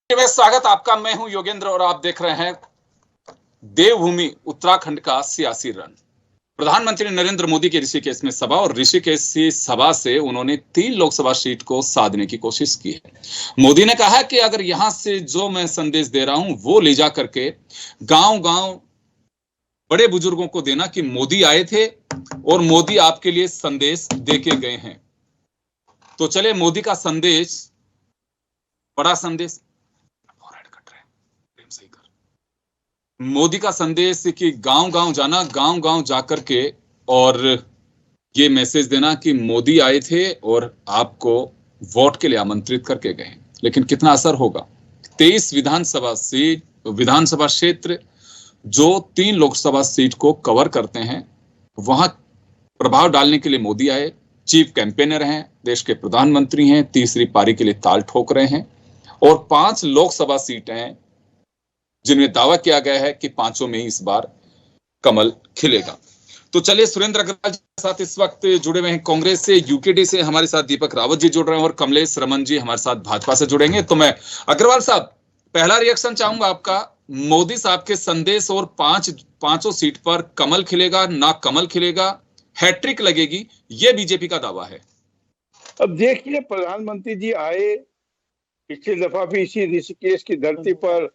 स्वागत आपका। मैं हूं योगेंद्र और आप देख रहे हैं देवभूमि उत्तराखंड का सियासी रण। प्रधानमंत्री नरेंद्र मोदी की ऋषिकेश में सभा और ऋषिकेश की सभा से उन्होंने 3 लोकसभा सीट को साधने की कोशिश की है। मोदी ने कहा कि अगर यहां से जो मैं संदेश दे रहा हूं वो ले जा करके गांव-गांव बड़े बुजुर्गों को देना कि मोदी आए थे और मोदी आपके लिए संदेश देके गए हैं। तो चले मोदी का संदेश, बड़ा संदेश, मोदी का संदेश कि गांव-गांव जाना, गांव-गांव जाकर के और ये मैसेज देना कि मोदी आए थे और आपको वोट के लिए आमंत्रित करके गए। लेकिन कितना असर होगा? 23 विधानसभा क्षेत्र जो 3 लोकसभा सीट को कवर करते हैं, वहां प्रभाव डालने के लिए मोदी आए। चीफ कैंपेनर हैं, देश के प्रधानमंत्री हैं, तीसरी पारी के लिए ताल ठोक रहे हैं और 5 लोकसभा सीटें हैं जिनमें दावा किया गया है कि 5 में ही इस बार कमल खिलेगा। तो चलिए, सुरेंद्र अग्रवाल जी के साथ इस वक्त जुड़े हुए हैं कांग्रेस से, यूकेडी से हमारे साथ दीपक रावत जी जुड़ रहे हैं और कमलेश रमन जी हमारे साथ भाजपा से जुड़ेंगे। तो मैं अग्रवाल साहब, पहला रिएक्शन चाहूंगा आपका। मोदी साहब के संदेश और 5 सीट पर कमल खिलेगा ना कमल खिलेगा, हैट्रिक लगेगी, ये बीजेपी का दावा है। अब देखिए, प्रधानमंत्री जी आए, पिछली दफा भी इसी ऋषिकेश की धरती पर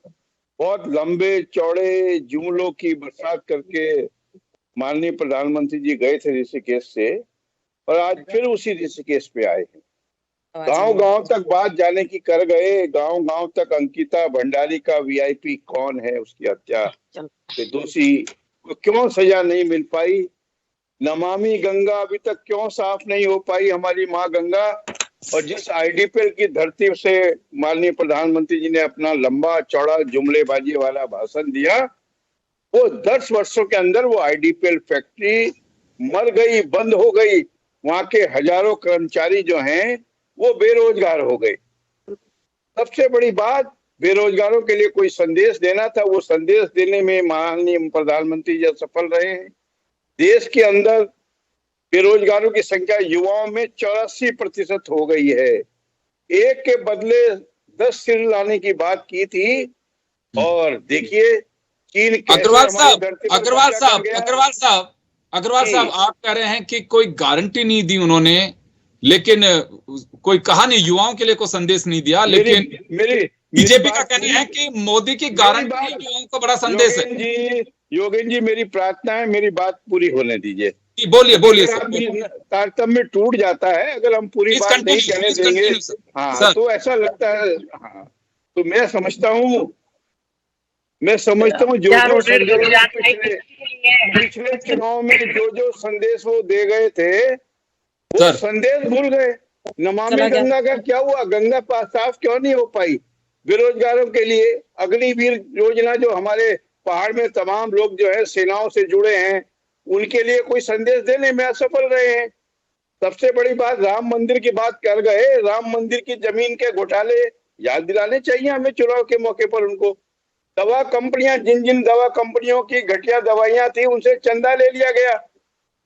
बहुत लंबे चौड़े जुमलों की बरसात करके माननीय प्रधानमंत्री जी गए थे ऋषिकेश से, और आज फिर उसी ऋषिकेश पे आए हैं। गांव-गांव तक बात जाने की कर गए, गांव-गांव तक अंकिता भंडारी का वीआईपी कौन है, उसकी हत्या के दोषी को क्यों सजा नहीं मिल पाई, नमामि गंगा अभी तक क्यों साफ नहीं हो पाई हमारी माँ गंगा, और जिस आईडीपीएल की धरती से माननीय प्रधानमंत्री जी ने अपना लंबा चौड़ा जुमलेबाजी वाला भाषण दिया, वो 10 वर्षों के अंदर वो आईडीपीएल फैक्ट्री मर गई, बंद हो गई। वहां के हजारों कर्मचारी जो हैं वो बेरोजगार हो गए। सबसे बड़ी बात, बेरोजगारों के लिए कोई संदेश देना था, वो संदेश देने में माननीय प्रधानमंत्री जी सफल रहे हैं। देश के अंदर बेरोजगारों की संख्या युवाओं में 84% हो गई है। एक के बदले 10 सिर लाने की बात की थी, और देखिए चीन अग्रवाल साहब आप कह रहे हैं कि कोई गारंटी नहीं दी उन्होंने, लेकिन कोई कहा नहीं, युवाओं के लिए कोई संदेश नहीं दिया। लेकिन बीजेपी का कहना है कि मोदी की गारंटी युवाओं को बड़ा संदेश है। योगेंद्र जी, मेरी प्रार्थना है, मेरी बात पूरी होने दीजिए। बोलिए। तारतम्य टूट जाता है अगर हम पूरी बात नहीं कहने देंगे। हाँ, तो ऐसा लगता है। हाँ, तो मैं समझता हूँ जो पिछले चुनाव में जो संदेश वो दे गए थे, वो संदेश भूल गए। नमामि गंगा का क्या हुआ? गंगा साफ क्यों नहीं हो पाई? बेरोजगारों के लिए अग्निवीर योजना, जो हमारे पहाड़ में तमाम लोग जो है सेनाओं से जुड़े हैं, उनके लिए कोई संदेश देने में असफल रहे हैं। सबसे बड़ी बात, राम मंदिर की बात कर गए। राम मंदिर की जमीन के घोटाले याद दिलाने चाहिए हमें चुनाव के मौके पर उनको। दवा कंपनियां, जिन दवा कंपनियों की घटिया दवाइयां थी, उनसे चंदा ले लिया गया।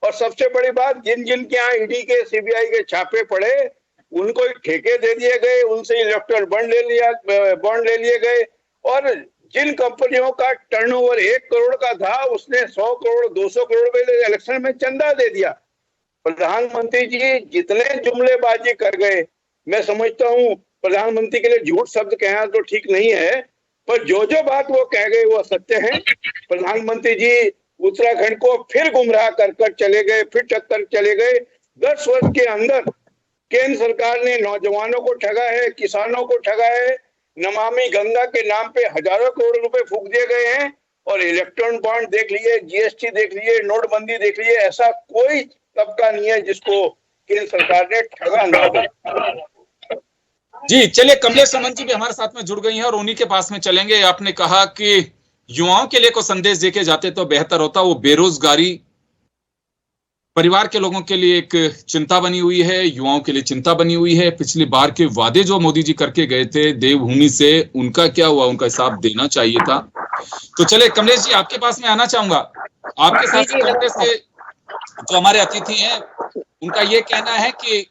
और सबसे बड़ी बात, जिन के यहाँ ईडी के सीबीआई के छापे पड़े, उनको ठेके दे दिए गए, उनसे इलेक्ट्रल बॉन्ड ले लिए गए। और जिन कंपनियों का टर्नओवर 1 करोड़ का था, उसने 100 करोड़ 200 करोड़ में इलेक्शन में चंदा दे दिया। प्रधानमंत्री जी जितने जुमलेबाजी कर गए, मैं समझता हूँ प्रधानमंत्री के लिए झूठ शब्द कहना तो ठीक नहीं है, पर जो बात वो कह गए वो सत्य है। प्रधानमंत्री जी उत्तराखंड को फिर गुमराह कर चले गए, फिर टक्कर चले गए। 10 वर्ष के अंदर केंद्र सरकार ने नौजवानों को ठगा है, किसानों को ठगा है। नमामि गंगा के नाम पे हजारों करोड़ रुपए फूंक दिए गए हैं, और इलेक्ट्रॉन बॉन्ड देख लिए, जीएसटी देख लिए, नोटबंदी देख लिए, ऐसा कोई तबका नहीं है जिसको केंद्र सरकार ने ठगा ना हो। जी चलिए, कमलेश रमन जी भी हमारे साथ में जुड़ गई हैं और उन्हीं के पास में चलेंगे। आपने कहा कि युवाओं के लिए कोई संदेश देके जाते तो बेहतर होता। वो बेरोजगारी परिवार के लोगों के लिए एक चिंता बनी हुई है, युवाओं के लिए चिंता बनी हुई है। पिछली बार के वादे जो मोदी जी करके गए थे देवभूमि से, उनका क्या हुआ? उनका हिसाब देना चाहिए था। तो चले कमलेश जी, आपके पास में आना चाहूंगा। आपके साथ कांग्रेस से जो हमारे अतिथि हैं, उनका ये कहना है कि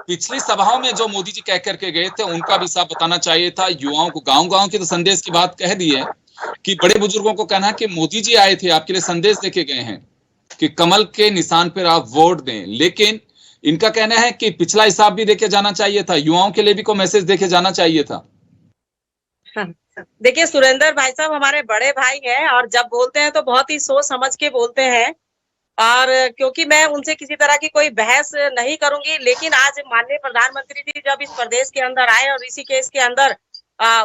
पिछली सभाओं में जो मोदी जी कह करके गए थे उनका भी साफ बताना चाहिए था। युवाओं को गांव-गांव के तो संदेश की बात कह दी है कि बड़े बुजुर्गों को कहना कि मोदी जी आए थे, आपके लिए संदेश देके गए हैं कि कमल के निशान पर आप वोट दें। लेकिन इनका कहना है कि पिछला हिसाब भी देके जाना चाहिए था, युवाओं के लिए भी कोई मैसेज देके जाना चाहिए था। देखिए सुरेंद्र भाई साहब हमारे बड़े भाई हैं और जब बोलते हैं तो बहुत ही सोच समझ के बोलते हैं, और क्योंकि मैं उनसे किसी तरह की कोई बहस नहीं करूंगी, लेकिन आज माननीय प्रधानमंत्री जी जब इस प्रदेश के अंदर आए और ऋषिकेश के अंदर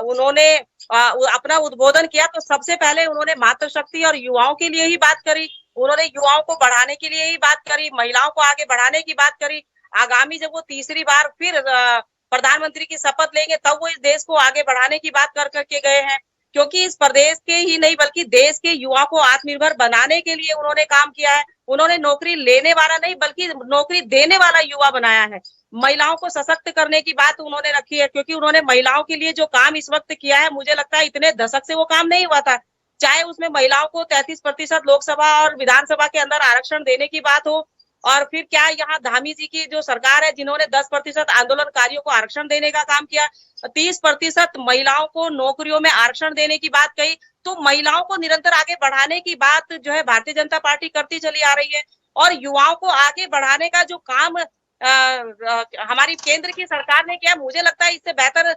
उन्होंने अपना उद्बोधन किया तो सबसे पहले उन्होंने मातृशक्ति और युवाओं के लिए ही बात करी। उन्होंने युवाओं को बढ़ाने के लिए ही बात करी, महिलाओं को आगे बढ़ाने की बात करी। आगामी जब वो तीसरी बार फिर प्रधानमंत्री की शपथ लेंगे तब वो इस देश को आगे बढ़ाने की बात कर करके गए हैं, क्योंकि इस प्रदेश के ही नहीं बल्कि देश के युवा को आत्मनिर्भर बनाने के लिए उन्होंने काम किया है। उन्होंने नौकरी लेने वाला नहीं बल्कि नौकरी देने वाला युवा बनाया है। महिलाओं को सशक्त करने की बात उन्होंने रखी है, क्योंकि उन्होंने महिलाओं के लिए जो काम इस वक्त किया है, मुझे लगता है इतने दशक से वो काम नहीं हुआ था। चाहे उसमें महिलाओं को 33% लोकसभा और विधानसभा के अंदर आरक्षण देने की बात हो, और फिर क्या यहाँ धामी जी की जो सरकार है जिन्होंने 10% आंदोलनकारियों को आरक्षण देने का काम किया, 30% महिलाओं को नौकरियों में आरक्षण देने की बात कही। तो महिलाओं को निरंतर आगे बढ़ाने की बात जो है भारतीय जनता पार्टी करती चली आ रही है, और युवाओं को आगे बढ़ाने का जो काम हमारी केंद्र की सरकार ने किया, मुझे लगता है इससे बेहतर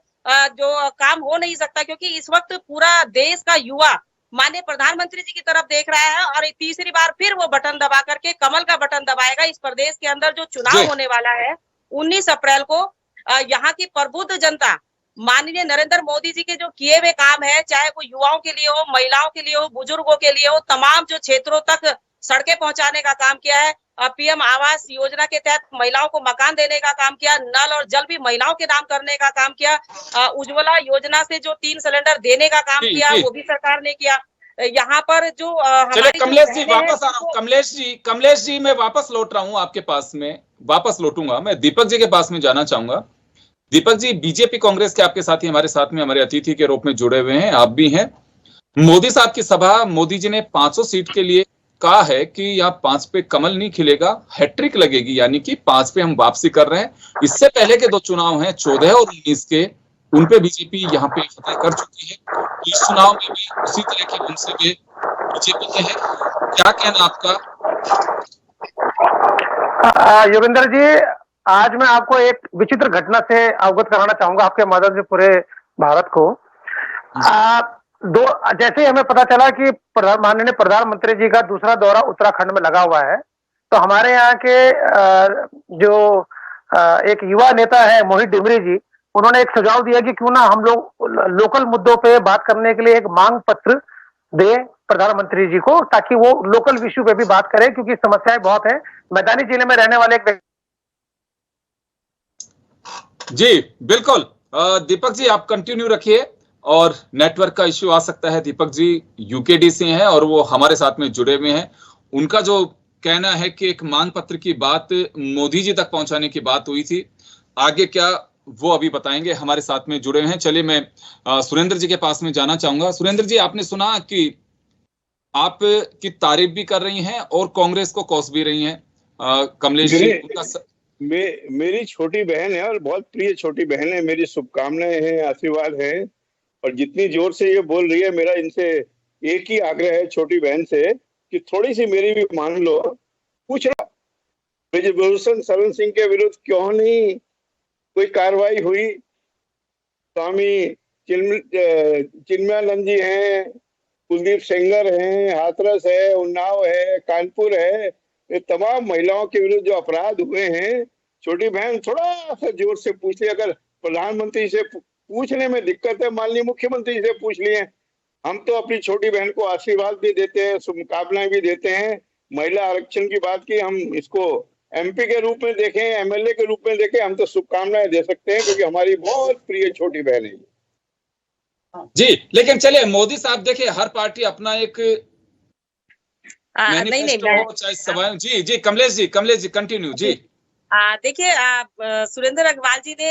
जो काम हो नहीं सकता, क्योंकि इस वक्त पूरा देश का युवा माननीय प्रधानमंत्री जी की तरफ देख रहा है और तीसरी बार फिर वो बटन दबा करके कमल का बटन दबाएगा। इस प्रदेश के अंदर जो चुनाव होने वाला है 19 अप्रैल को, यहाँ की प्रबुद्ध जनता माननीय नरेंद्र मोदी जी के जो किए हुए काम है, चाहे वो युवाओं के लिए हो, महिलाओं के लिए हो, बुजुर्गों के लिए हो, तमाम जो क्षेत्रों तक सड़कें पहुंचाने का काम किया है, पीएम आवास योजना के तहत महिलाओं को मकान देने का काम किया, नल और जल भी महिलाओं के नाम करने का काम किया, उज्ज्वला योजना से जो 3 सिलेंडर देने का काम किया वो भी सरकार ने किया। यहाँ पर जो हमारी कमलेश जी वापस आ रहा हूँ, कमलेश जी मैं वापस लौट रहा हूँ आपके पास में, वापस लौटूंगा। मैं दीपक जी के पास में जाना चाहूंगा। दीपक जी, बीजेपी कांग्रेस के आपके साथी हमारे साथ में हमारे अतिथि के रूप में जुड़े हुए हैं, आप भी हैं। मोदी साहब की सभा, मोदी जी ने 500 सीट के लिए कहा है कि यहाँ 5 पे कमल नहीं खिलेगा, हैट्रिक लगेगी, यानी कि 5 पे हम वापसी कर रहे हैं। इससे पहले के 2 चुनाव हैं 14 और 19 के, उन पे बीजेपी यहाँ पे फतह कर चुकी है। इस चुनाव में भी उसी तरह के मनसूबे बीजेपी के हैं, क्या कहना आपका? योगेंद्र जी, आज मैं आपको एक विचित्र घटना से अवगत कराना चाहूंगा आपके माध्यम से पूरे भारत को। जैसे ही हमें पता चला कि माननीय प्रधानमंत्री जी का दूसरा दौरा उत्तराखंड में लगा हुआ है, तो हमारे यहाँ के जो एक युवा नेता है मोहित डिमरी जी, उन्होंने एक सुझाव दिया कि क्यों ना हम लोग लोकल मुद्दों पे बात करने के लिए एक मांग पत्र दे प्रधानमंत्री जी को, ताकि वो लोकल इश्यू पे भी बात करें, क्योंकि समस्याएं बहुत है। मैदानी जिले में रहने वाले एक जी बिल्कुल। दीपक जी आप कंटिन्यू रखिए, और नेटवर्क का इश्यू आ सकता है। दीपक जी यूकेडी से हैं और वो हमारे साथ में जुड़े हुए हैं। उनका जो कहना है कि एक मांग पत्र की बात मोदी जी तक पहुंचाने की बात हुई थी, आगे क्या वो अभी बताएंगे, हमारे साथ में जुड़े हुए हैं। चलिए मैं सुरेंद्र जी के पास में जाना चाहूंगा। सुरेंद्र जी, आपने सुना कि आप की तारीफ भी कर रही हैं और कांग्रेस को कोस भी रही हैं कमलेश जी। मेरी छोटी बहन है और बहुत प्रिय छोटी बहन है, मेरी शुभकामनाएं हैं, आशीर्वाद है, और जितनी जोर से ये बोल रही है, मेरा इनसे एक ही आग्रह है छोटी बहन से कि थोड़ी सी मेरी भी मान लो। पूछ रहा ब्रिजभूषण शरण सिंह के विरुद्ध क्यों नहीं कोई कार्रवाई हुई? स्वामी चिन्मयानंद जी हैं, कुलदीप सेंगर हैं, हाथरस है, उन्नाव है, कानपुर है, ये तमाम महिलाओं के विरुद्ध जो अपराध हुए हैं, छोटी बहन थोड़ा सा जोर से पूछ ले। अगर प्रधानमंत्री से पूछने में दिक्कत है, माननीय मुख्यमंत्री से पूछ लिए। हम तो अपनी छोटी बहन को आशीर्वाद भी देते हैं, शुभकामनाएं भी देते हैं। महिला आरक्षण की बात की, हम इसको एमपी के रूप में देखें, एमएलए के रूप में देखें, हम तो शुभकामनाएं दे सकते हैं, क्योंकि हमारी बहुत प्रिय छोटी बहन है जी। लेकिन चलिए, मोदी साहब देखिए, हर पार्टी अपना एक जी कमलेश जी कंटिन्यू जी। देखिए सुरेंद्र अग्रवाल जी ने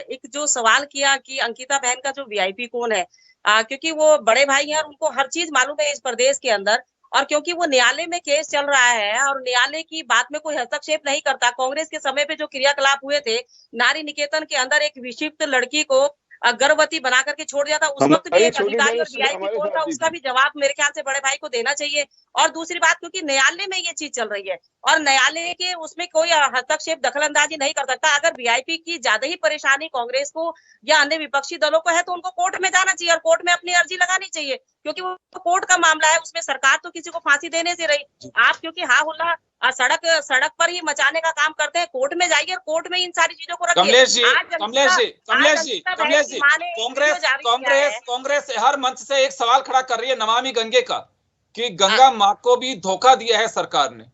एक जो सवाल किया कि अंकिता बहन का जो वीआईपी कौन है, क्योंकि वो बड़े भाई हैं और उनको हर चीज मालूम है इस प्रदेश के अंदर। और क्योंकि वो न्यायालय में केस चल रहा है और न्यायालय की बात में कोई हस्तक्षेप नहीं करता। कांग्रेस के समय पे जो क्रियाकलाप हुए थे, नारी निकेतन के अंदर एक विक्षिप्त लड़की को गर्भवती बना करके छोड़ दिया था, उस वक्त भी एक अधिकारी और वीआईपी कौन था, उसका भी जवाब मेरे ख्याल से बड़े भाई को देना चाहिए। और दूसरी बात, क्योंकि न्यायालय में ये चीज चल रही है और न्यायालय के उसमें कोई हस्तक्षेप दखलंदाजी नहीं कर सकता। अगर वीआईपी की ज्यादा ही परेशानी कांग्रेस को या अन्य विपक्षी दलों को है तो उनको कोर्ट में जाना चाहिए और कोर्ट में अपनी अर्जी लगानी चाहिए, क्योंकि वो कोर्ट का मामला है, उसमें सरकार तो किसी को फांसी देने से रही। आप क्योंकि हा हुल्ला सड़क पर ही मचाने का काम करते हैं, कोर्ट में जाइए और कोर्ट में इन सारी चीजों को रखिए। कांग्रेस हर मंच से एक सवाल खड़ा कर रही है नमामि गंगे का, कि गंगा माँ को भी धोखा दिया है सरकार ने।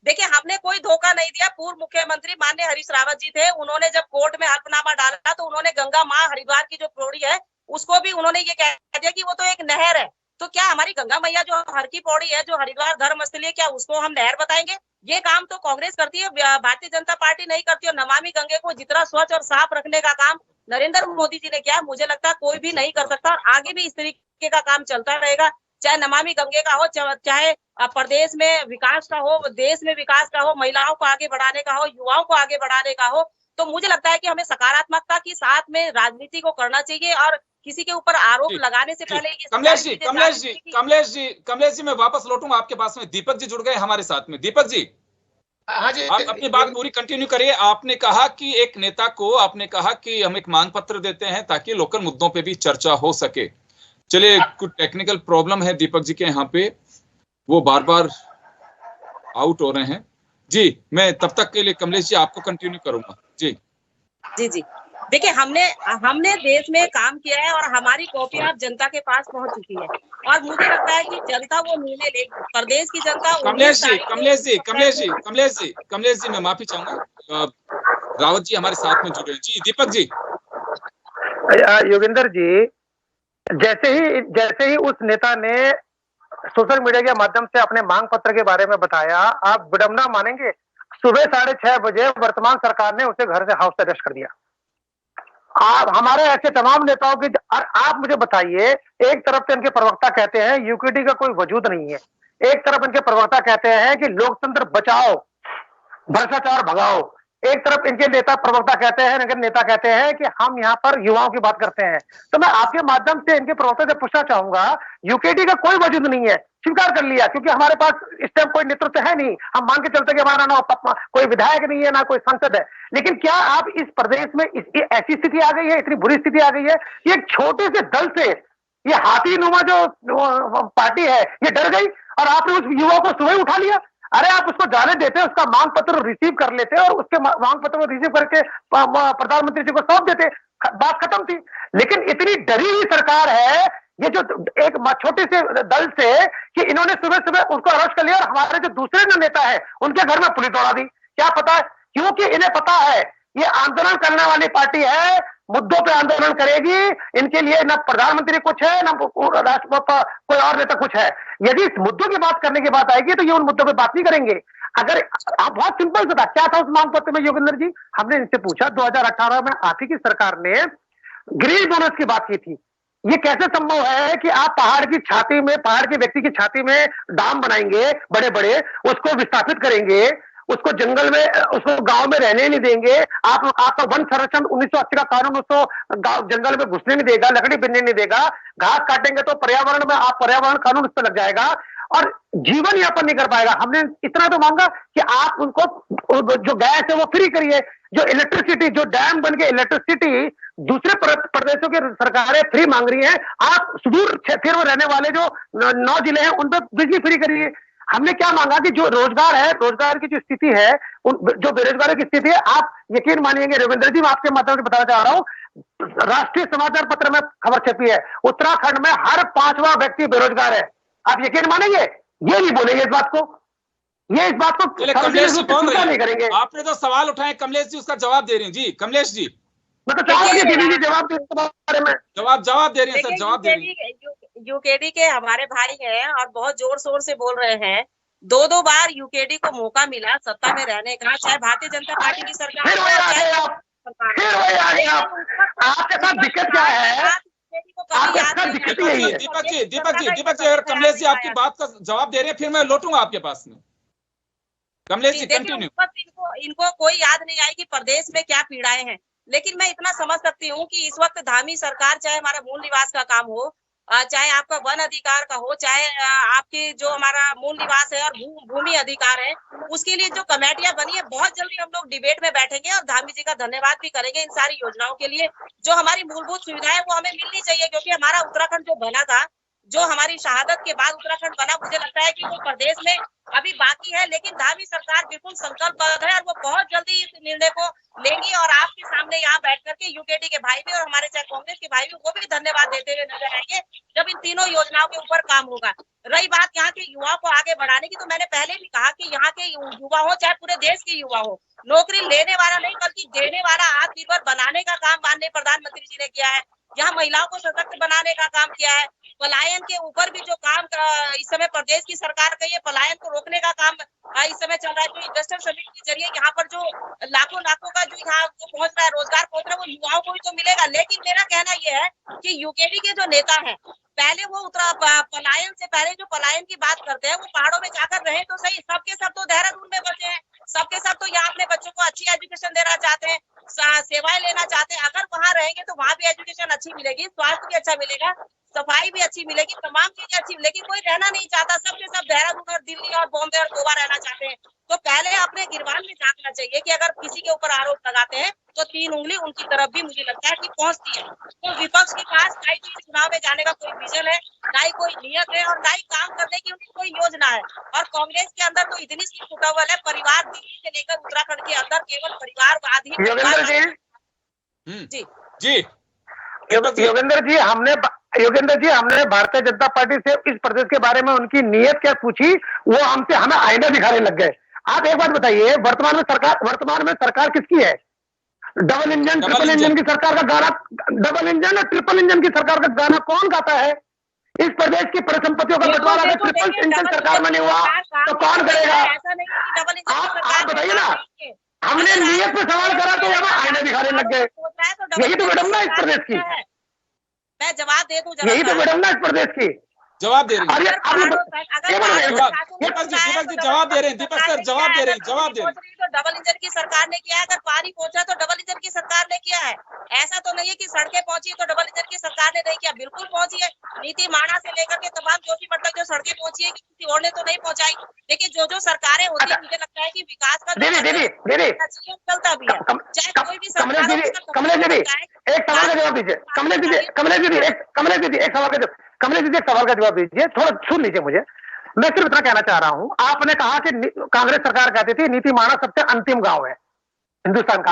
देखिए, हमने कोई धोखा नहीं दिया। पूर्व मुख्यमंत्री माननीय हरीश रावत जी थे, उन्होंने जब कोर्ट में हल्फनामा डाला तो उन्होंने गंगा माँ हरिद्वार की जो पौड़ी है उसको भी उन्होंने ये कह दिया कि वो तो एक नहर है। तो क्या हमारी गंगा मैया जो हर की पौड़ी है, जो हरिद्वार धर्मस्थली है, क्या उसको हम नहर बताएंगे? ये काम तो कांग्रेस करती है, भारतीय जनता पार्टी नहीं करती। और नमामि गंगे को जितना स्वच्छ और साफ रखने का काम नरेंद्र मोदी जी ने किया, मुझे लगता है कोई भी नहीं कर सकता और आगे भी इस तरीके का काम चलता रहेगा। चाहे नमामि गंगे का हो, चाहे प्रदेश में विकास का हो, देश में विकास का हो, महिलाओं को आगे बढ़ाने का हो, युवाओं को आगे बढ़ाने का हो, तो मुझे लगता है कि हमें सकारात्मकता के साथ में राजनीति को करना चाहिए और किसी के ऊपर आरोप लगाने से पहले कमलेश जी मैं वापस लौटूंगा आपके पास में। दीपक जी जुड़ गए हमारे साथ में। दीपक जी, हाँ जी, आप अपनी बात पूरी कंटिन्यू करिए। आपने कहा कि एक नेता को आपने कहा कि हम एक मांग पत्र देते हैं ताकि लोकल मुद्दों पे भी चर्चा हो सके। चलिए, कुछ टेक्निकल प्रॉब्लम है दीपक जी के यहाँ पे, वो बार बार आउट हो रहे हैं जी। मैं तब तक के लिए कमलेश जी आपको कंटिन्यू करूंगा जी। जी देखिए, हमने देश में काम किया है और हमारी कॉपी अब जनता के पास पहुंच चुकी है और मुझे लगता है कि जनता वो निर्णय लेगी। प्रदेश की जनता कमलेश जी मैं माफी चाहूंगा, रावत जी हमारे साथ में जुड़े हैं जी। दीपक जी, योगेंद्र जी, जैसे ही उस नेता ने सोशल मीडिया के माध्यम से अपने मांग पत्र के बारे में बताया, आप विडंबना मानेंगे, सुबह 6:30 बजे वर्तमान सरकार ने उसे घर से हाउस अरेस्ट कर दिया। आप हमारे ऐसे तमाम नेताओं की, और आप मुझे बताइए, एक तरफ से इनके प्रवक्ता कहते हैं यूकेडी का कोई वजूद नहीं है, एक तरफ इनके प्रवक्ता कहते हैं कि लोकतंत्र बचाओ, भ्रष्टाचार भगाओ, एक तरफ इनके प्रवक्ता कहते हैं, इनके नेता कहते हैं कि हम यहाँ पर युवाओं की बात करते हैं। तो मैं आपके माध्यम से इनके प्रवक्ता से पूछना चाहूंगा, यूकेडी का कोई वजूद नहीं है, स्वीकार कर लिया, क्योंकि हमारे पास इस टाइम कोई नेतृत्व है नहीं, हम मान के चलते कि हमारा ना कोई विधायक नहीं है, ना कोई सांसद है। लेकिन क्या आप इस प्रदेश में ऐसी स्थिति आ गई है, इतनी बुरी स्थिति आ गई है, ये छोटे से दल से, ये हाथीनुमा जो पार्टी है, ये डर गई और आपने उस युवा को सुबह उठा लिया। अरे आप उसको जाने देते, उसका मांग पत्र रिसीव कर लेते और उसके मांग पत्र को रिसीव करके प्रधानमंत्री जी को सौंप देते, बात खत्म थी। लेकिन इतनी डरी हुई सरकार है ये जो एक छोटे से दल से, कि इन्होंने सुबह सुबह उसको अरेस्ट कर लिया और हमारे जो दूसरे नेता है उनके घर में पुलिस दौड़ा दी। क्या पता है? क्योंकि इन्हें पता है ये आंदोलन करने वाली पार्टी है, मुद्दों पे आंदोलन करेगी, इनके लिए ना प्रधानमंत्री कुछ है, ना राष्ट्रपति कोई और नेता कुछ है। यदि इस मुद्दों की बात करने की बात आएगी तो ये उन मुद्दों पे बात नहीं करेंगे। अगर आप, बहुत सिंपल सा था, क्या था उस मांग पत्र में योगेंद्र जी? हमने इनसे पूछा, 2018 में आप ही की सरकार ने ग्रीन बोनस की बात की थी। ये कैसे संभव है कि आप पहाड़ के व्यक्ति की छाती में डाम बनाएंगे बड़े बड़े, उसको विस्थापित करेंगे, उसको जंगल में, उसको गांव में रहने नहीं देंगे, आपका वन संरक्षण 1980 का कानून उसको जंगल में घुसने नहीं देगा, लकड़ी बिनने नहीं देगा, घास काटेंगे तो पर्यावरण में आप पर्यावरण कानून उस पर लग जाएगा और जीवन यापन नहीं कर पाएगा। हमने इतना तो मांगा कि आप उनको जो गैस है वो फ्री करिए, जो इलेक्ट्रिसिटी, जो डैम बन के इलेक्ट्रिसिटी दूसरे प्रदेशों की सरकारें फ्री मांग रही हैं, आप सुदूर क्षेत्र में रहने वाले जो 9 जिले हैं उन पर बिजली फ्री करिए। हमने क्या मांगा कि जो रोजगार है, रोजगार की जो स्थिति है, जो बेरोजगारी की स्थिति है, आप यकीन मानिएंगे रविंद्र जी, मैं आपके माध्यम से बताना चाह रहा हूँ, राष्ट्रीय समाचार पत्र में खबर छपी है, उत्तराखंड में हर 5वां व्यक्ति बेरोजगार है। आप यकीन मानेंगे? ये नहीं बोलेंगे इस बात को, ये इस बात को नहीं करेंगे। आपने तो सवाल उठाए कमलेश जी, उसका जवाब दे रहे हैं जी। कमलेश जी, मैं तो चाहूंगी दीदी जवाब दे बारे में, जवाब दे रहे हैं सर, जवाब दे रहे हैं। यूकेडी के हमारे भाई हैं और बहुत जोर शोर से बोल रहे हैं। 2 बार यूकेडी को मौका मिला सत्ता में रहने का, चाहे भारतीय जनता पार्टी की सरकार, आपके साथ दिक्कत क्या है? कभी याद नहीं दिक्कत आई। यही है। दीपक जी, अगर कमलेश जी आपकी बात का जवाब दे रहे हैं, फिर मैं लौटूंगा आपके पास में। कमलेश जी देखिए, कंटिन्यू। इनको कोई याद नहीं आई कि प्रदेश में क्या पीड़ाएं हैं, लेकिन मैं इतना समझ सकती हूँ कि इस वक्त धामी सरकार, चाहे हमारा मूल निवास का काम हो, चाहे आपका वन अधिकार का हो, चाहे आपके जो हमारा मूल निवास है और भूमि अधिकार है, उसके लिए जो कमेटियां बनी है, बहुत जल्दी हम लोग डिबेट में बैठेंगे और धामी जी का धन्यवाद भी करेंगे इन सारी योजनाओं के लिए। जो हमारी मूलभूत सुविधाएं वो हमें मिलनी चाहिए, क्योंकि हमारा उत्तराखंड जो बना था, जो हमारी शहादत के बाद उत्तराखंड बना, मुझे लगता है कि वो प्रदेश में अभी बाकी है, लेकिन धामी सरकार बिल्कुल संकल्पबद्ध है और वो बहुत जल्दी इस निर्णय को लेंगी। और आपके सामने यहाँ बैठ करके यूकेडी के भाई भी और हमारे चाहे कांग्रेस के भाई भी, वो भी धन्यवाद देते हुए नजर आएंगे जब इन तीनों योजनाओं के ऊपर काम होगा। रही बात यहाँ के युवाओं को आगे बढ़ाने की, तो मैंने पहले भी कहा कि यहाँ के युवा हो चाहे पूरे देश के युवा हो, नौकरी लेने वाला नहीं बल्कि देने वाला, आत्मनिर्भर बनाने का काम माननीय प्रधानमंत्री जी ने किया है। यहाँ महिलाओं को सशक्त बनाने का काम किया है। पलायन के ऊपर भी जो काम इस समय प्रदेश की सरकार का, ये पलायन को रोकने का काम इस समय चल रहा है। जो इन्वेस्टर समिट के जरिए यहाँ पर जो लाखों का जो यहाँ पहुंच रहा है, रोजगार पहुंच रहा है, वो युवाओं को भी तो मिलेगा। लेकिन मेरा कहना यह है कि यूकेडी के जो नेता है, पहले वो पलायन से पहले जो पलायन की बात करते हैं, वो पहाड़ों में जाकर रहे तो सही। सबके सब तो देहरादून में बचे हैं, सबके सब तो यहाँ अपने बच्चों को अच्छी एजुकेशन देना चाहते हैं, सेवाएं लेना चाहते हैं। अगर वहाँ रहेंगे तो वहाँ भी एजुकेशन अच्छी मिलेगी, स्वास्थ्य भी अच्छा मिलेगा, सफाई भी अच्छी मिलेगी, तमाम चीजें अच्छी मिलेगी। कोई रहना नहीं चाहता, सबके सब देहरादून और दिल्ली और बॉम्बे और गोवा रहना चाहते हैं। तो पहले अपने गिरबान में झांकना चाहिए कि अगर किसी के ऊपर आरोप लगाते हैं तो 3 उंगली उनकी तरफ भी मुझे लगता है कि पहुंचती है। तो विपक्ष के पास ना ही चुनाव में जाने का कोई विजन है, ना ही कोई नियत है और ना ही काम करने की उनकी कोई योजना है। और कांग्रेस के अंदर तो इतनी सी फुटावल है, परिवार दिल्ली से लेकर उत्तराखंड के अंदर केवल परिवारवाद ही। जी योगेंद्र जी, हमने भारतीय जनता पार्टी से इस प्रदेश के बारे में उनकी नीयत क्या पूछी, वो हमसे हमें आईना दिखाने लग गए। आप एक बात बताइए, वर्तमान में सरकार किसकी है? डबल इंजन, ट्रिपल इंजन की सरकार का गाना, डबल इंजन और ट्रिपल इंजन की सरकार का गाना कौन गाता है? इस प्रदेश की परिसंपत्तियों का बंटवारा अगर ट्रिपल इंजन सरकार में नहीं हुआ तो कौन करेगा? आप बताइए ना। हमने नीयत पे सवाल करा तो हमें आईना दिखाने लग गए। यही तो विडंबना इस प्रदेश की। मैं जवाब दे दूं, यही तो विडंबना इस प्रदेश की। जवाब दे रही है। दीपक जी जवाब दे रहे हैं, दीपक सर जवाब दे रहे हैं, जवाब दे रहे हैं। तो डबल इंजन की सरकार ने किया है, अगर पानी पहुंचा तो डबल इंजन की सरकार ने किया है। ऐसा तो नहीं है कि सड़कें पहुंची तो डबल इंजन की सरकार ने नहीं किया, बिल्कुल पहुंची है। नीति माणा से लेकर के तमाम जोशीमठ तक जो सड़कें पहुंची है, किसी और ने तो नहीं पहुंचाई। लेकिन जो सरकारें होती है, मुझे लगता है कि विकास का चलता भी है, चाहे कोई भी सरकार। कमलेश दीदी एक सवाल का जवाब दीजिए। कमलेश दीदी एक सवाल का जवाब दीजिए, थोड़ा सुन लीजिए मुझे। मैं सिर्फ इतना कहना चाह रहा हूं, आपने कहा कि कांग्रेस सरकार कहती थी नीति माणा सबसे अंतिम गांव है हिंदुस्तान का।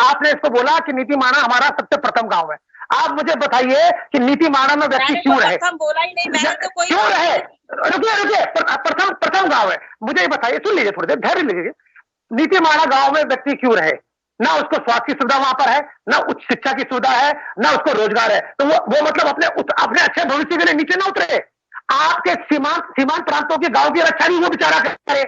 आपने इसको बोला कि नीति माणा हमारा सबसे प्रथम गांव है। आप मुझे बताइए कि नीति माणा में व्यक्ति क्यों रहे? बोला ही नहीं, मैंने तो कोई क्यों रहे? रुकिए, प्रथम गांव है, मुझे ये बताइए। सुन लीजिए, थोड़ी देर धैर्य लीजिए। नीति माणा गांव में व्यक्ति क्यों रहे? ना उसको स्वास्थ्य की सुविधा वहां पर है, ना उच्च शिक्षा की सुविधा है, ना उसको रोजगार है। तो वो मतलब अपने अच्छे भविष्य के लिए नीचे ना उतरे। आपके सीमांत प्रांतों के गांव की रक्षा भी वो बेचारा करे,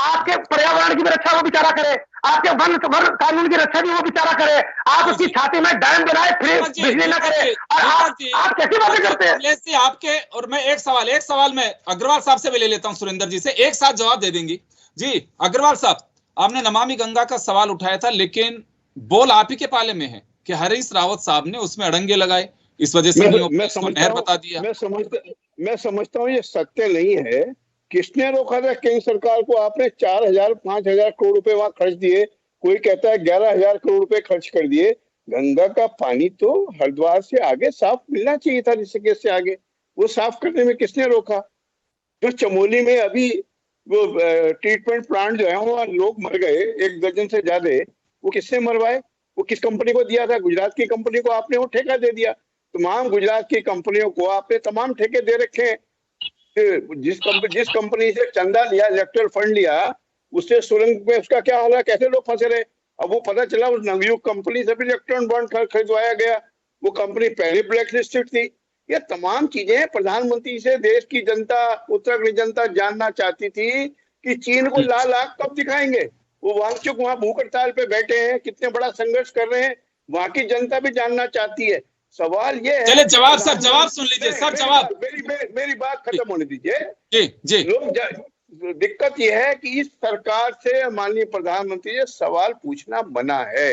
आपके पर्यावरण की भी रक्षा वो बेचारा करे, आपके वन कानून की रक्षा भी वो बेचारा करे। आप उसकी छाती में डैम बनाए, फिर बिजली ना करे। और आप कैसी बातें करते हैं? आपके और मैं एक सवाल में अग्रवाल साहब से भी ले लेता हूं, सुरेंद्र जी से एक साथ जवाब दे देंगी। जी अग्रवाल साहब, आपने नमामि गंगा का सवाल उठाया था, लेकिन बोल आप ही के पाले में है कि हरीश रावत साहब ने उसमें अड़ंगे लगाए, इस वजह से नहर बता दिया। मैं समझता हूँ ये सत्य नहीं है। किसने रोका था केंद्र सरकार को? आपने 4,000-5,000 करोड़ रुपए वहां खर्च दिए, कोई कहता है 11,000 करोड़ रुपए खर्च कर दिए। गंगा का पानी तो हरिद्वार से आगे साफ मिलना चाहिए था, ऋषिकेश से आगे। वो साफ करने में किसने रोका? जो चमोली में अभी वो ट्रीटमेंट प्लांट जो है वहाँ लोग मर गए 1 दर्जन से ज्यादा, वो किसने मरवाए? वो किस कंपनी को दिया था? गुजरात की कंपनी को आपने वो ठेका दे दिया। तमाम गुजरात की कंपनियों को आपने तमाम ठेके दे रखे हैं। जिस कंपनी से चंदा लिया, इलेक्ट्रल फंड लिया, उससे सुरंग में उसका क्या हाल है, कैसे लोग फंसे रहे? अब वो पता चला उस नवयुग कंपनी से भी इलेक्ट्रॉन बॉन्ड खरीदवाया गया। वो कंपनी पहले ब्लैक लिस्टेड थी। ये तमाम चीजें प्रधानमंत्री से देश की जनता, उत्तराखंड जनता जानना चाहती थी कि चीन को लाल आंख कब दिखाएंगे। वो वांगचुक वहां भूख हड़ताल पे बैठे हैं, कितने बड़ा संघर्ष कर रहे हैं, वहां की जनता भी जानना चाहती है। सवाल ये है, चले जवाब सर, जवाब सुन लीजिए सर, जवाब मेरी बात खत्म होने दीजिए। जी जी। लोग दिक्कत यह है कि इस सरकार से माननीय प्रधानमंत्री जी सवाल पूछना मना है।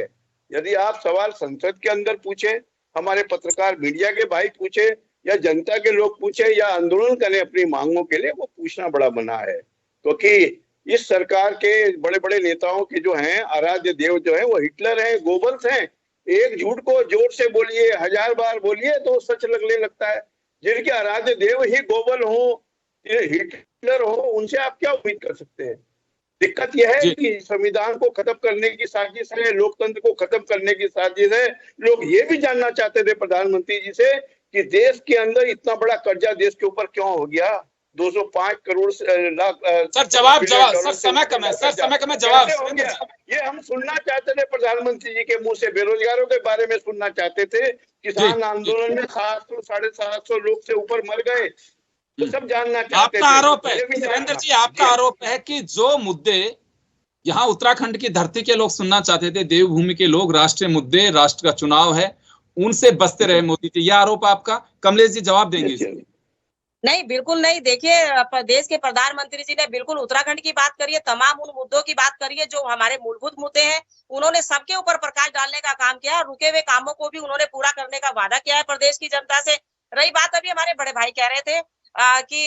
यदि आप सवाल संसद के अंदर पूछे, हमारे पत्रकार मीडिया के भाई पूछे, या जनता के लोग पूछे, या आंदोलन करें अपनी मांगों के लिए, वो पूछना बड़ा मना है। क्योंकि इस सरकार के बड़े बड़े नेताओं के जो हैं आराध्य देव जो है वो हिटलर हैं, गोबल्स हैं। एक झूठ को जोर से बोलिए, 1000 बार बोलिए तो सच लगने लगता है। जिनके आराध्य देव ही गोबल हो, हिटलर हो, उनसे आप क्या उम्मीद कर सकते हैं? दिक्कत यह है कि संविधान को खत्म करने की साजिश है, लोकतंत्र को खत्म करने की साजिश है। लोग ये भी जानना चाहते थे प्रधानमंत्री जी से कि देश के अंदर इतना बड़ा कर्जा देश के ऊपर क्यों हो गया, 205 करोड़ लाख। सर जवाब सर, समय कम है सर, समय कम है, जवाब हो गया। ये हम सुनना चाहते थे प्रधानमंत्री जी के मुंह से, बेरोजगारों के बारे में सुनना चाहते थे। किसान आंदोलन में 700 750 लोग से ऊपर मर गए, तो सब जानना चाहते थे। आपका आरोप है वीरेंद्र जी, आपका आरोप है कि जो मुद्दे यहाँ उत्तराखंड की धरती के लोग सुनना चाहते थे, देवभूमि के लोग, राष्ट्रीय मुद्दे, राष्ट्र का चुनाव है, उनसे बचते रहे मोदी जी, यह आरोप आपका। कमलेश जी जवाब देंगे? नहीं, बिल्कुल नहीं। देखिए, देश के प्रधानमंत्री जी ने बिल्कुल उत्तराखंड की बात करी है, तमाम उन मुद्दों की बात करी है जो हमारे मूलभूत मुद्दे हैं। उन्होंने सबके ऊपर प्रकाश डालने का काम किया और रुके हुए कामों को भी उन्होंने पूरा करने का वादा किया है प्रदेश की जनता से। रही बात, अभी हमारे बड़े भाई कह रहे थे कि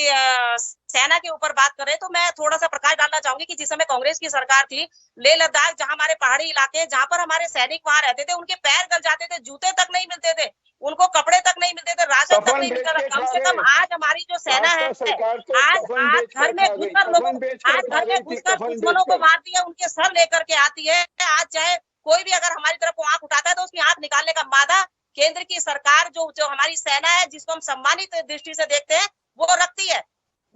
सेना के ऊपर बात करें, तो मैं थोड़ा सा प्रकाश डालना चाहूंगी कि जिस समय कांग्रेस की सरकार थी, लेह लद्दाख जहां हमारे पहाड़ी इलाके जहां पर हमारे सैनिक वहां रहते थे, उनके पैर गल जाते थे, जूते तक नहीं मिलते थे, उनको कपड़े तक नहीं मिलते थे, राशन तक नहीं मिलता था। कम से कम आज हमारी जो सेना है, आज घर में घुसकर लोगों, आज घर में घुसकर दुश्मनों को मारती है, उनके सर लेकर के आती है। आज चाहे कोई भी अगर हमारी तरफ आंख उठाता है तो उसकी आंख निकालने का मादा केंद्र की सरकार, जो हमारी सेना है, जिसको हम सम्मानित दृष्टि से देखते हैं, वो रखती है।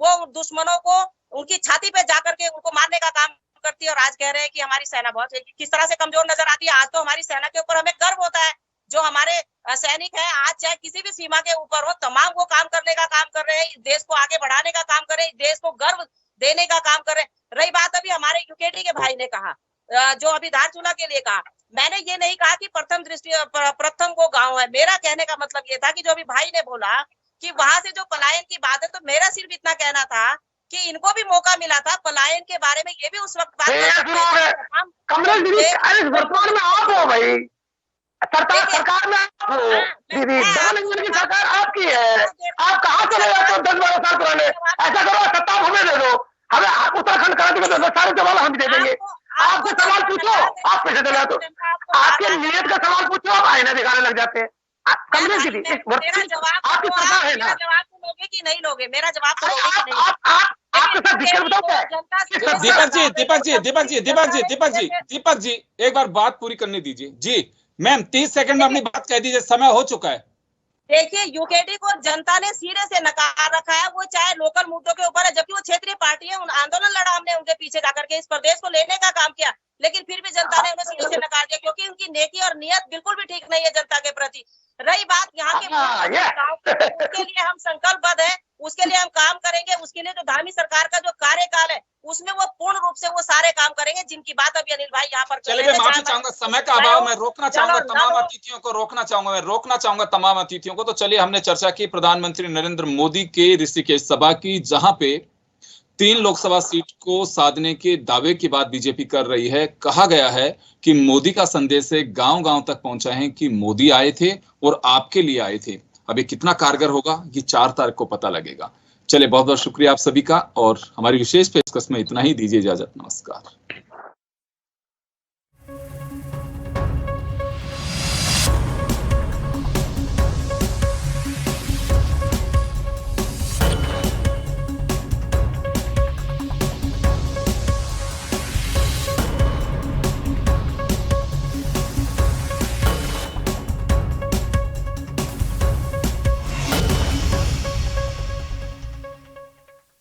वो दुश्मनों को उनकी छाती पे जाकर के उनको मारने का काम करती है। और आज कह रहे हैं कि हमारी सेना बहुत किस तरह से कमजोर नजर आती है। आज तो हमारी सेना के ऊपर हमें गर्व होता है। जो हमारे सैनिक हैं, आज चाहे किसी भी सीमा के ऊपर हो, तमाम को काम करने का काम कर रहे हैं, देश को आगे बढ़ाने का काम कर रहे हैं, देश को गर्व देने का काम कर रहे हैं। रही बात अभी हमारे यूकेडी के भाई ने कहा, जो अभी धारचूला के लिए कहा, मैंने ये नहीं कहा कि प्रथम को गाँव है। मेरा कहने का मतलब ये था कि जो अभी भाई ने बोला कि वहां से जो पलायन की बात है, तो मेरा सिर्फ इतना कहना था कि इनको भी मौका मिला था पलायन के बारे में, ये भी उस वक्त बात कर सकते हैं। वर्तमान में आप हो भाई, सरकार में आप हो दीदी, डबल इंजन की सरकार आपकी है। आप कहाँ चले जाते हो 10-12 साल पुराने? ऐसा करो, सत्ता हमें दे दो, हमें उत्तराखंड क्रांति को सारे जवाब हम दे देंगे। आपसे सवाल पूछो, आप पैसे दिला दो, आपके नीयत का सवाल पूछो, आप आईना दिखाने लग जाते हैं। कमलेश जी, मेरा जवाब आपकी सरकार है ना, जवाब तो लोगे कि नहीं लोगे? मेरा जवाब तो लोगे कि नहीं? आपके साथ दिक्कत बताओ। दीपक जी एक बार बात पूरी करने दीजिए। जी मैम, 30 सेकंड में अपनी बात कह दीजिए, समय हो चुका है। देखिए, यूकेडी को जनता ने सिरे से नकार रखा है। वो चाहे लोकल मुद्दों के ऊपर है, जबकि वो क्षेत्रीय पार्टी है, उन आंदोलन लड़ा हमने उनके पीछे जाकर के, इस प्रदेश को लेने का काम किया, लेकिन फिर भी जनता ने उन्हें सिरे से नकार दिया, क्योंकि उनकी नेकी और नियत बिल्कुल भी ठीक नहीं है जनता के प्रति। रही बात यहाँ के उसके लिए हम संकल्पबद्ध है, उसके लिए हम काम करेंगे। उसके लिए जो धामी सरकार का जो कार्यकाल है, उसमें वो पूर्ण रूप से वो सारे काम करेंगे जिनकी बात अभी अनिल भाई यहाँ पर चलिए। मैं माफी चाहूंगा, समय का अभाव, मैं रोकना चाहूंगा तमाम अतिथियों को, तो चलिए, हमने चर्चा की प्रधानमंत्री नरेंद्र मोदी के ऋषिकेश सभा की, जहां पे 3 लोकसभा सीट को साधने के दावे की बात बीजेपी कर रही है। कहा गया है कि मोदी का संदेश है, गांव-गांव तक पहुंचा है कि मोदी आए थे और आपके लिए आए थे। अभी कितना कारगर होगा ये 4 तारीख को पता लगेगा। चले, बहुत बहुत शुक्रिया आप सभी का, और हमारी विशेष पेशकश में इतना ही। दीजिए इजाजत, नमस्कार।